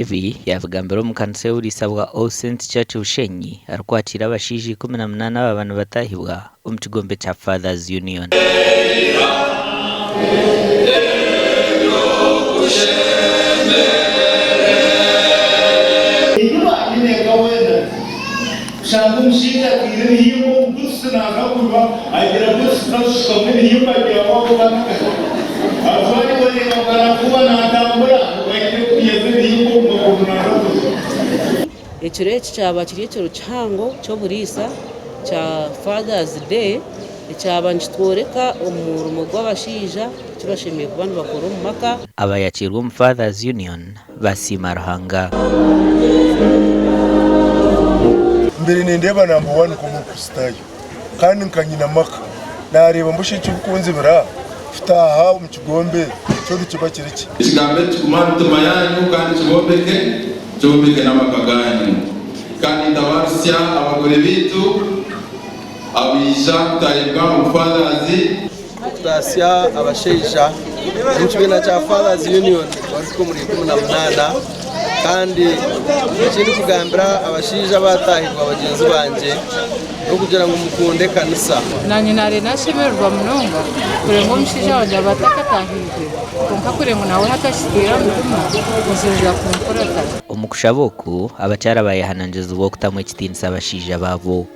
Evi yavugambira omukanisa w'urisabwa All Saints Church Bushenyi arikwakira abashaija 18 aba bantu batahibwa omu kigombe kya Fathers Union. Ekiro kyaba kiri ekiro kihango ky'oburiisa kya Father's Day ekyaba nikitworeka omurimo gw'abashaija kibashemeye kuba nibakora omu maka. Abayakirwa omu Fathers Union basiima Ruhanga. Mbere nindeba number 1 kumukusitayo kandi nkanyina maka nareba mbushiki bukunzi bira fitaha mu kigombe cyo kiba kiriki ikigambe tukumana tumayanyu kandi kibombeke n'amakaganyu kandi ndabarusya abagore bitu abija kutayibwa mu Fathers tasya abashaija mu kibina cya Fathers Union bariko muri 18 kandi ikindi kugambira abashaija batahirwa bagenzi banje no kugira ngo mukunde kanisa nanye nare nashemerwa munonga kurengo omushaija wanje batakatahirwe konka kurengo nawe hatashikira mutuma muzinja kumkorata omukushaboku abakyara bayehananjizibwa okutamu ekitinisa abashaija babo.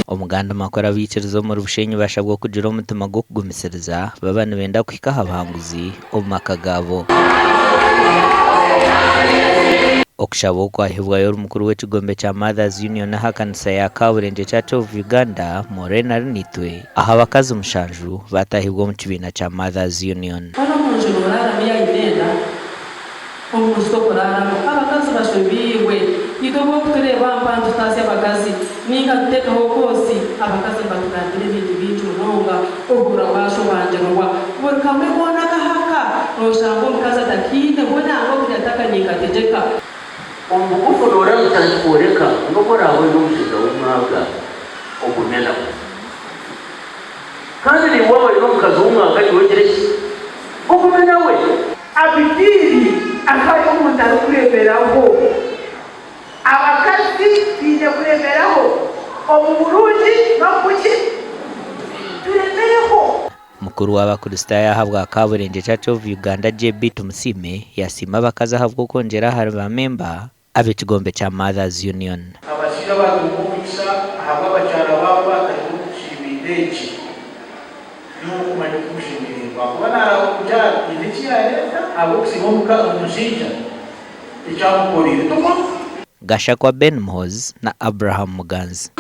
Omuganda makora bikirizo mu Bushenyi bashabwa kugira omutima gwo kugumisiriza baba nibenda kuhika abahanguzi omu maka gabo. Okushaboku kwahibwayo omukuru w'ekigombe kya Mothers Union n'aha kanisa ya Kaburenje Church of Uganda Morena Rinitwe aho abakazi mushanju batahibwa mu kibina kya Mothers Union. Abakazi bashobiwe idobo kutureba mpandu tasi abakazi ninga tutekaho kosi abakazi batugandire ibintu bintu nonga ogura washo banje ngwa burikamwe bona kahaka noshango mukazi atakite bona ngo kujataka ninga tegeka omukufurora mutanyikoreka nokorawe n'umushiga w'umwaga okumena kandi ni wawe n'umukazi w'umwaga niwegereki okumena we abikiri akaye umuntu ari kureberaho abakazi bije kureberaho omuburuji nokuki turebereho. Mukuru w'abakristo yahabwa Kaburenje Church of Uganda JB Tumusime yasima abakazi ahabwa kongera harba member ab'ekigombe kya Mothers Union. Abashaija batumugisha ahabwa abakyara babo batashimideki n'okumanya okushimirirwa kuba narakuja ibiki yareta abokusima omushaija ekyamukorire tuma Gashakwa Ben Moz na Abraham Muganzi.